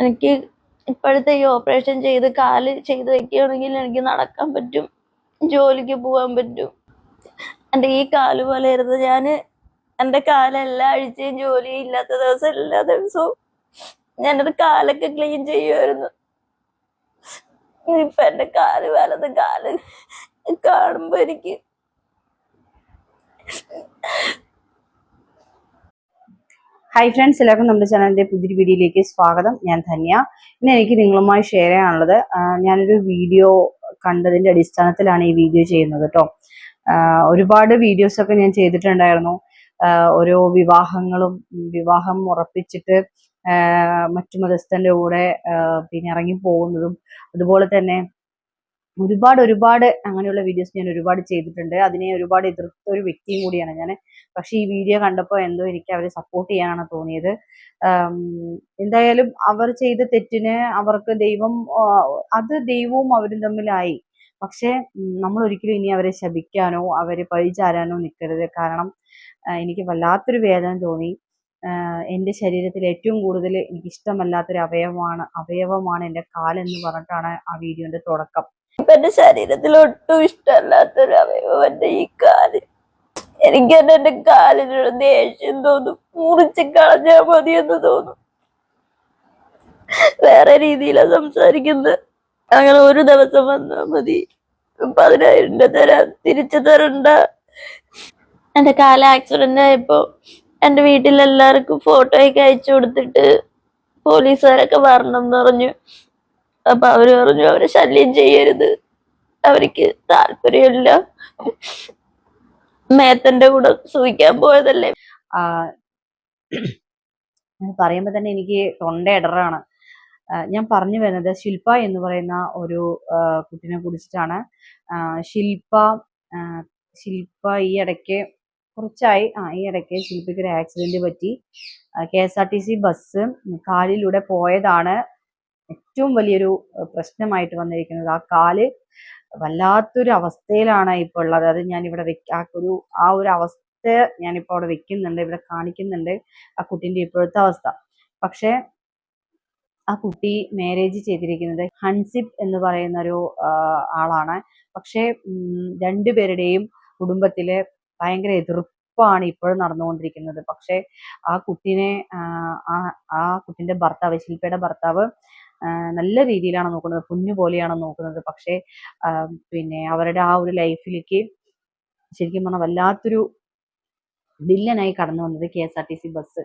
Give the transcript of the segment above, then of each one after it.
എനിക്ക് ഇപ്പോഴത്തെ ഈ ഓപ്പറേഷൻ ചെയ്ത് കാല് ചെയ്ത് വെക്കുകയാണെങ്കിൽ എനിക്ക് നടക്കാൻ പറ്റും, ജോലിക്ക് പോകാൻ പറ്റും. എൻ്റെ ഈ കാല് പോലെ ആയിരുന്നു ഞാൻ. എൻ്റെ കാല് എല്ലാ ആഴ്ചയും ജോലി ഇല്ലാത്ത ദിവസം എല്ലാ ദിവസവും ഞാനത് കാലൊക്കെ ക്ലീൻ ചെയ്യുമായിരുന്നു. ഇപ്പൊ എൻ്റെ കാല് വലത് കാല് കാണുമ്പോ എനിക്ക് ഹായ് ഫ്രണ്ട്സ്, എല്ലാവർക്കും നമ്മുടെ ചാനലിന്റെ പുതിയൊരു വീഡിയോയിലേക്ക് സ്വാഗതം. ഞാൻ ധന്യ. ഇന്ന് എനിക്ക് നിങ്ങളുമായി ഷെയർ ചെയ്യാനുള്ളത്, ഞാനൊരു വീഡിയോ കണ്ടതിന്റെ അടിസ്ഥാനത്തിലാണ് ഈ വീഡിയോ ചെയ്യുന്നത് കേട്ടോ. ഒരുപാട് വീഡിയോസ് ഒക്കെ ഞാൻ ചെയ്തിട്ടുണ്ടായിരുന്നു. ഓരോ വിവാഹം ഉറപ്പിച്ചിട്ട് മറ്റു മതസ്ഥന്റെ കൂടെ പിന്നെ ഇറങ്ങി പോകുന്നതും, അതുപോലെ തന്നെ ഒരുപാട് അങ്ങനെയുള്ള വീഡിയോസ് ഞാൻ ഒരുപാട് ചെയ്തിട്ടുണ്ട്. അതിനെ ഒരുപാട് എതിർത്ത ഒരു വ്യക്തിയും കൂടിയാണ് ഞാൻ. പക്ഷെ ഈ വീഡിയോ കണ്ടപ്പോൾ എന്തോ എനിക്ക് അവരെ സപ്പോർട്ട് ചെയ്യാനാണ് തോന്നിയത്. എന്തായാലും അവർ ചെയ്ത തെറ്റിന് അവർക്ക് അത് ദൈവവും അവരും തമ്മിലായി. പക്ഷെ നമ്മൾ ഒരിക്കലും ഇനി അവരെ ശപിക്കാനോ അവരെ പഴിചാരാനോ നിൽക്കരുത്. കാരണം എനിക്ക് വല്ലാത്തൊരു വേദന തോന്നി. എൻ്റെ ശരീരത്തിൽ ഏറ്റവും കൂടുതൽ എനിക്ക് ഇഷ്ടമല്ലാത്തൊരു അവയവമാണ് എൻ്റെ കാലെന്ന് പറഞ്ഞിട്ടാണ് ആ വീഡിയോന്റെ തുടക്കം. എന്റെ ശരീരത്തിൽ ഒട്ടും ഇഷ്ടമല്ലാത്തൊരു അവയവം എന്റെ ഈ കാല്. എനിക്ക് തന്നെ എന്റെ കാലിനോട് ദേഷ്യം തോന്നും, മുറിച്ച് കളഞ്ഞാൽ മതി എന്ന് തോന്നും. വേറെ രീതിയിലാണ് സംസാരിക്കുന്നത്. അങ്ങനെ ഒരു ദിവസം വന്നാൽ മതി, 10,000 രൂപ തരാം, തിരിച്ചു തരണ്ട. എന്റെ കാല് ആക്സിഡന്റ് ആയപ്പോ എന്റെ വീട്ടിലെല്ലാവർക്കും ഫോട്ടോയൊക്കെ അയച്ചു കൊടുത്തിട്ട് പോലീസുകാരൊക്കെ വരണം എന്ന് പറഞ്ഞു. അപ്പൊ അവര് പറഞ്ഞു അവരെ ശല്യം ചെയ്യരുത്, അവർക്ക് താല്പര്യമില്ല, മേത്തന്റെ കൂടെ സൂഹിക്കാൻ പോയതല്ലേ. പറയുമ്പോ തന്നെ എനിക്ക് തൊണ്ട ഇടറാണ്. ഞാൻ പറഞ്ഞു വരുന്നത് ശില്പ എന്ന് പറയുന്ന ഒരു കുട്ടിനെ കുറിച്ചിട്ടാണ്. ശില്പ ഈ ഇടയ്ക്ക് ശില്പയ്ക്ക് ഒരു ആക്സിഡന്റ് പറ്റി. KSRTC ബസ് കാലിലൂടെ പോയതാണ് ഏറ്റവും വലിയൊരു പ്രശ്നമായിട്ട് വന്നിരിക്കുന്നത്. ആ കാല് വല്ലാത്തൊരു അവസ്ഥയിലാണ് ഇപ്പോൾ ഉള്ളത്. അത് ഞാനിവിടെ ആ ഒരു അവസ്ഥ ഞാനിപ്പോൾ അവിടെ വെക്കുന്നുണ്ട്, ഇവിടെ കാണിക്കുന്നുണ്ട് ആ കുട്ടീൻ്റെ ഇപ്പോഴത്തെ അവസ്ഥ. പക്ഷെ ആ കുട്ടി മാരേജ് ചെയ്തിരിക്കുന്നത് ഹൻസിബ് എന്ന് പറയുന്ന ഒരു ആളാണ്. പക്ഷെ രണ്ടുപേരുടെയും കുടുംബത്തിലെ ഭയങ്കര എതിർപ്പാണ് ഇപ്പോഴും നടന്നുകൊണ്ടിരിക്കുന്നത്. പക്ഷെ ആ കുട്ടിന്റെ ഭർത്താവ്, ശില്പയുടെ ഭർത്താവ് നല്ല രീതിയിലാണ് നോക്കുന്നത്, കുഞ്ഞു പോലെയാണ് നോക്കുന്നത്. പക്ഷെ പിന്നെ അവരുടെ ആ ഒരു ലൈഫിലേക്ക് ശരിക്കും പറഞ്ഞാൽ വല്ലാത്തൊരു വില്ലനായി കടന്നു വന്നത് KSRTC ബസ്.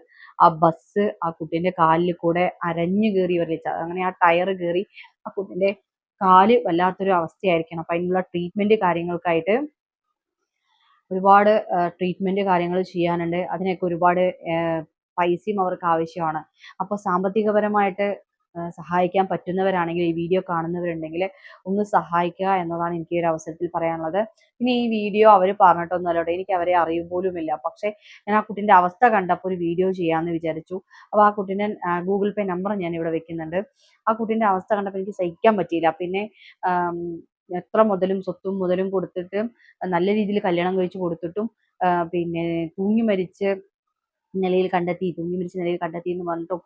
ആ കുട്ടീന്റെ കാലിൽ കൂടെ അരഞ്ഞു കയറി വരച്ച, അങ്ങനെ ആ ടയർ കയറി ആ കുട്ടീന്റെ കാല് വല്ലാത്തൊരു അവസ്ഥയായിരിക്കണം. അപ്പൊ അതിനുള്ള കാര്യങ്ങൾക്കായിട്ട് ഒരുപാട് കാര്യങ്ങൾ ചെയ്യാനുണ്ട്. അതിനൊക്കെ ഒരുപാട് പൈസയും അവർക്ക് ആവശ്യമാണ്. അപ്പോൾ സാമ്പത്തികപരമായിട്ട് സഹായിക്കാൻ പറ്റുന്നവരാണെങ്കിൽ, ഈ വീഡിയോ കാണുന്നവരുണ്ടെങ്കിൽ ഒന്ന് സഹായിക്കുക എന്നതാണ് എനിക്ക് ഈ ഒരു അവസരത്തിൽ പറയാനുള്ളത്. പിന്നെ ഈ വീഡിയോ അവർ പറഞ്ഞിട്ടൊന്നുമല്ല, എനിക്ക് അവരെ അറിയും പോലുമില്ല. പക്ഷെ ഞാൻ ആ കുട്ടിന്റെ അവസ്ഥ കണ്ടപ്പോൾ ഒരു വീഡിയോ ചെയ്യാമെന്ന് വിചാരിച്ചു. അപ്പോൾ ആ കുട്ടീൻ്റെ Google Pay നമ്പർ ഞാൻ ഇവിടെ വെക്കുന്നുണ്ട്. ആ കുട്ടീന്റെ അവസ്ഥ കണ്ടപ്പോൾ എനിക്ക് സഹിക്കാൻ പറ്റിയില്ല. പിന്നെ എത്ര സ്വത്തും മുതലും കൊടുത്തിട്ട് നല്ല രീതിയിൽ കല്യാണം കഴിച്ചു കൊടുത്തിട്ടും പിന്നെ തൂങ്ങി മരിച്ച നിലയിൽ കണ്ടെത്തി എന്ന് പറഞ്ഞിട്ടും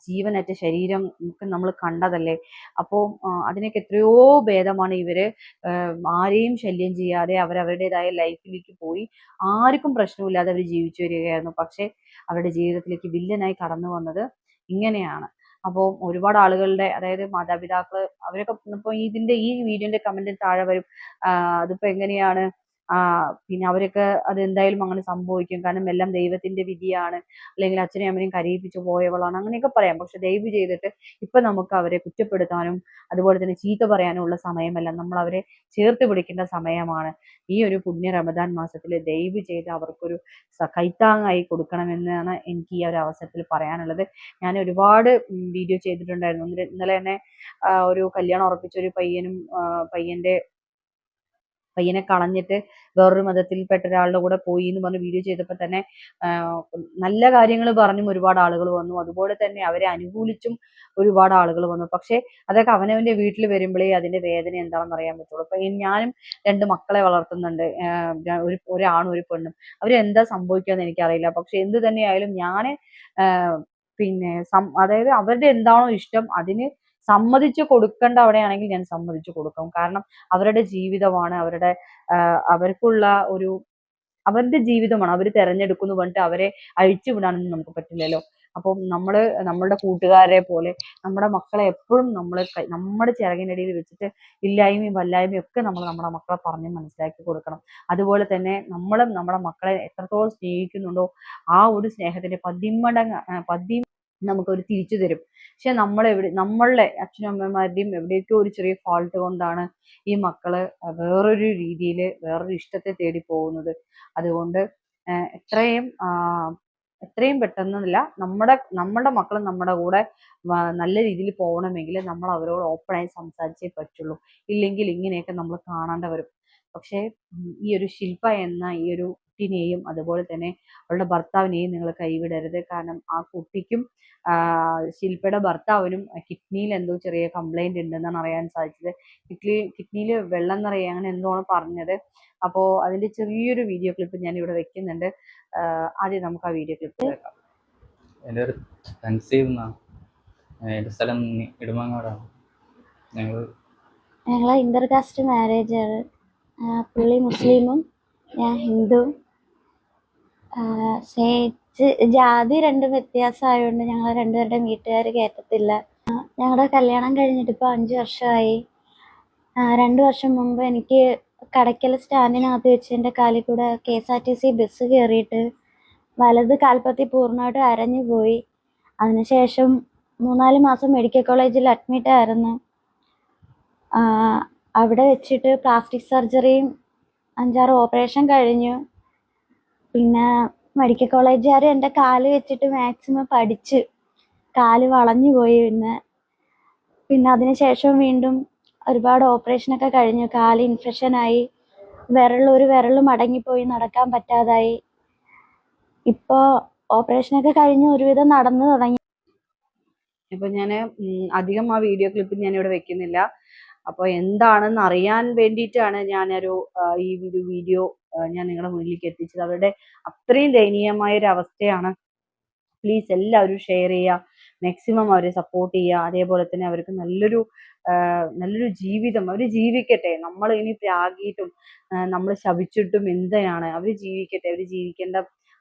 ജീവനറ്റ ശരീരം ഒക്കെ നമ്മൾ കണ്ടതല്ലേ. അപ്പോൾ അതിനൊക്കെ എത്രയോ ഭേദമാണ് ഇവര് ആരെയും ശല്യം ചെയ്യാതെ അവരവരുടേതായ ലൈഫിലേക്ക് പോയി ആർക്കും പ്രശ്നമില്ലാതെ അവർ ജീവിച്ചു വരികയായിരുന്നു. പക്ഷെ അവരുടെ ജീവിതത്തിലേക്ക് വില്ലനായി കടന്നു വന്നത് ഇങ്ങനെയാണ്. അപ്പോൾ ഒരുപാട് ആളുകളുടെ, അതായത് മാതാപിതാക്കൾ, അവരൊക്കെ ഇപ്പൊ ഈ വീഡിയോന്റെ കമന്റിൽ താഴെ വരും, അതിപ്പോ എങ്ങനെയാണ്, പിന്നെ അവരൊക്കെ അത് എന്തായാലും അങ്ങനെ സംഭവിക്കും, കാരണം എല്ലാം ദൈവത്തിന്റെ വിധിയാണ്, അല്ലെങ്കിൽ അച്ഛനെയും അമ്മനെയും കരയിപ്പിച്ചു പോയവളാണ്, അങ്ങനെയൊക്കെ പറയാം. പക്ഷെ ദയവ് ചെയ്തിട്ട് ഇപ്പൊ നമുക്ക് അവരെ കുറ്റപ്പെടുത്താനും അതുപോലെ തന്നെ ചീത്ത പറയാനും ഉള്ള സമയമല്ല, നമ്മൾ അവരെ ചേർത്ത് പിടിക്കേണ്ട സമയമാണ്. ഈ ഒരു പുണ്യ റമദാൻ മാസത്തിൽ ദയവ് ചെയ്ത് അവർക്കൊരു കൈത്താങ്ങായി കൊടുക്കണമെന്നാണ് എനിക്ക് ഈ ഒരു അവസരത്തിൽ പറയാനുള്ളത്. ഞാൻ ഒരുപാട് വീഡിയോ ചെയ്തിട്ടുണ്ടായിരുന്നു. ഇന്നലെ തന്നെ ഒരു കല്യാണം ഉറപ്പിച്ച ഒരു പയ്യനെ കളഞ്ഞിട്ട് വേറൊരു മതത്തിൽപ്പെട്ട ഒരാളുടെ കൂടെ പോയി എന്ന് പറഞ്ഞ് വീഡിയോ ചെയ്തപ്പോൾ തന്നെ നല്ല കാര്യങ്ങൾ പറഞ്ഞും ഒരുപാട് ആളുകൾ വന്നു. അതുപോലെ തന്നെ അവരെ അനുകൂലിച്ചും ഒരുപാട് ആളുകൾ വന്നു. പക്ഷെ അതൊക്കെ അവനവന്റെ വീട്ടിൽ വരുമ്പോഴേ അതിന്റെ വേദന എന്താണെന്ന് അറിയാൻ പറ്റുള്ളൂ. അപ്പൊ ഞാനും 2 മക്കളെ വളർത്തുന്നുണ്ട്, ഒരാണും ഒരു പെണ്ണും. അവരെന്താ സംഭവിക്കാന്ന് എനിക്കറിയില്ല. പക്ഷെ എന്ത് തന്നെയായാലും ഞാൻ പിന്നെ അതായത് അവരുടെ എന്താണോ ഇഷ്ടം അതിന് സമ്മതിച്ചു കൊടുക്കേണ്ട അവിടെയാണെങ്കിൽ ഞാൻ സമ്മതിച്ചു കൊടുക്കും. കാരണം അവരുടെ ജീവിതമാണ്, അവർക്കുള്ള ഒരു അവരുടെ ജീവിതമാണ്, അവർ തെരഞ്ഞെടുക്കുന്നു പറഞ്ഞിട്ട് അവരെ അഴിച്ചു വിടാനൊന്നും നമുക്ക് പറ്റില്ലല്ലോ. അപ്പം നമ്മളുടെ കൂട്ടുകാരെ പോലെ നമ്മുടെ മക്കളെ എപ്പോഴും നമ്മുടെ ചിറകിനടിയിൽ വെച്ചിട്ട് ഇല്ലായ്മയും വല്ലായ്മയും ഒക്കെ നമ്മൾ നമ്മുടെ മക്കളെ പറഞ്ഞ് മനസ്സിലാക്കി കൊടുക്കണം. അതുപോലെ തന്നെ നമ്മളും നമ്മുടെ മക്കളെ എത്രത്തോളം സ്നേഹിക്കുന്നുണ്ടോ ആ ഒരു സ്നേഹത്തിന്റെ പതി നമുക്കൊരു തിരിച്ചു തരും. പക്ഷെ നമ്മളുടെ അച്ഛനും അമ്മമാരുടെയും എവിടെയൊക്കെ ഒരു ചെറിയ ഫാൾട്ട് കൊണ്ടാണ് ഈ മക്കള് വേറൊരു രീതിയിൽ വേറൊരു ഇഷ്ടത്തെ തേടി പോകുന്നത്. അതുകൊണ്ട് എത്രയും എത്രയും പെട്ടെന്നില്ല നമ്മുടെ മക്കൾ നമ്മുടെ കൂടെ നല്ല രീതിയിൽ പോകണമെങ്കിൽ നമ്മൾ അവരോട് ഓപ്പണായി സംസാരിച്ചേ പറ്റുള്ളൂ. ഇല്ലെങ്കിൽ ഇങ്ങനെയൊക്കെ നമ്മൾ കാണേണ്ട വരും. പക്ഷേ ഈ ഒരു ശില്പ എന്ന ഈ ഒരു കുട്ടിനെയും അതുപോലെ തന്നെ അവളുടെ ഭർത്താവിനെയും നിങ്ങൾ കൈവിടരുത്. കാരണം ആ കുട്ടിക്കും ശില്പയുടെ ഭർത്താവിനും കിഡ്നിയിൽ എന്തോ ചെറിയ കംപ്ലൈന്റ് ഉണ്ടെന്നാണ് അറിയാൻ സാധിച്ചത്. കിഡ്നിയിൽ വെള്ളം നിറയെ അങ്ങനെ എന്തോ ആണ് പറഞ്ഞത്. അപ്പോൾ അതിന്റെ ചെറിയൊരു വീഡിയോ ക്ലിപ്പ് ഞാൻ ഇവിടെ വെക്കുന്നുണ്ട്. ആദ്യം നമുക്ക് ആ വീഡിയോ ക്ലിപ്പ് കേൾക്കാം. എൻ്റെ ഒരു കൺസീവ് എന്നാണ്. എൻ്റെ സ്ഥലം ഇടുമങ്ങാടാണ്. ഞങ്ങളെ ഇന്റർകാസ്റ്റ് മാരേജാണ്. പുള്ളി മുസ്ലിമും ഞാൻ ഹിന്ദുവും. ജാതി രണ്ടും വ്യത്യാസമായതുകൊണ്ട് ഞങ്ങൾ രണ്ടുപേരുടെയും വീട്ടുകാർ കയറ്റത്തില്ല. ഞങ്ങളുടെ കല്യാണം കഴിഞ്ഞിട്ട് ഇപ്പോൾ 5 വർഷമായി. 2 വർഷം മുമ്പ് എനിക്ക് കടയ്ക്കൽ സ്റ്റാൻഡിനകത്ത് വെച്ച് എൻ്റെ കാലിൽ കൂടെ KSRTC ബസ് കയറിയിട്ട് വലത് കാൽപ്പത്തി പൂർണ്ണമായിട്ട് അരഞ്ഞു പോയി. അതിനുശേഷം 3-4 മാസം മെഡിക്കൽ കോളേജിൽ അഡ്മിറ്റ് ആയിരുന്നു. അവിടെ വെച്ചിട്ട് പ്ലാസ്റ്റിക് സർജറിയും 5-6 ഓപ്പറേഷൻ കഴിഞ്ഞു. പിന്നെ മെഡിക്കൽ കോളേജുകാർ എൻ്റെ കാല് വെച്ചിട്ട് മാക്സിമം പഠിച്ച് കാല് വളഞ്ഞു പോയി. പിന്നെ അതിനുശേഷം വീണ്ടും ഒരുപാട് ഓപ്പറേഷനൊക്കെ കഴിഞ്ഞു. കാല് ഇൻഫെക്ഷനായി, ഒരു വിരൽ മടങ്ങിപ്പോയി, നടക്കാൻ പറ്റാതായി. ഇപ്പോൾ ഓപ്പറേഷനൊക്കെ കഴിഞ്ഞ് ഒരുവിധം നടന്നു തുടങ്ങി. ഇപ്പൊ ഞാൻ അധികം ആ വീഡിയോ ക്ലിപ്പ് ഞാൻ ഇവിടെ വെക്കുന്നില്ല. അപ്പോൾ എന്താണെന്ന് അറിയാൻ വേണ്ടിയിട്ടാണ് ഈ വീഡിയോ ഞാൻ നിങ്ങളുടെ മുന്നിലേക്ക് എത്തിച്ചത്. അവരുടെ അത്രയും ദയനീയമായ ഒരു അവസ്ഥയാണ്. പ്ലീസ് എല്ലാവരും ഷെയർ ചെയ്യുക, മാക്സിമം അവരെ സപ്പോർട്ട് ചെയ്യുക. അതേപോലെ തന്നെ അവർക്ക് നല്ലൊരു ജീവിതം അവർ ജീവിക്കട്ടെ. നമ്മൾ ഇനി പ്രാഗിയിട്ടും നമ്മൾ ശപിച്ചിട്ടും എന്തിനാണ്? അവർ ജീവിക്കട്ടെ. അവർ ജീവിക്കേണ്ട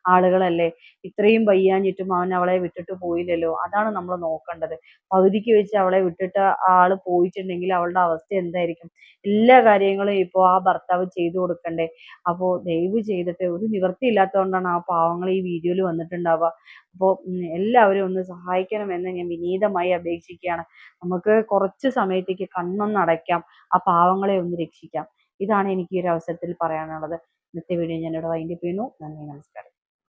ആളുകളല്ലേ. ഇത്രയും വയ്യാഞ്ഞിട്ടും അവൻ അവളെ വിട്ടിട്ട് പോയില്ലല്ലോ. അതാണ് നമ്മൾ നോക്കേണ്ടത്. പകുതിക്ക് വെച്ച് അവളെ വിട്ടിട്ട് ആള് പോയിട്ടുണ്ടെങ്കിൽ അവളുടെ അവസ്ഥ എന്തായിരിക്കും? എല്ലാ കാര്യങ്ങളും ഇപ്പോൾ ആ ഭർത്താവ് ചെയ്തു കൊടുക്കണ്ടേ. അപ്പോൾ ദയവ് ചെയ്തിട്ട്, ഒരു നിവൃത്തി ഇല്ലാത്തതുകൊണ്ടാണ് ആ പാവങ്ങൾ ഈ വീഡിയോയിൽ വന്നിട്ടുണ്ടാവുക. അപ്പോൾ എല്ലാവരും ഒന്ന് സഹായിക്കണമെന്ന് ഞാൻ വിനീതമായി അപേക്ഷിക്കുകയാണ്. നമുക്ക് കുറച്ച് സമയത്തേക്ക് കണ്ണൊന്ന് അടയ്ക്കാം, ആ പാവങ്ങളെ ഒന്ന് രക്ഷിക്കാം. ഇതാണ് എനിക്ക് ഈ ഒരു അവസരത്തിൽ പറയാനുള്ളത്. ഇന്നത്തെ വീഡിയോ ഞാനിവിടെ വൈൻഡപ്പ് ചെയ്യുന്നു. നന്ദി, നമസ്കാരം.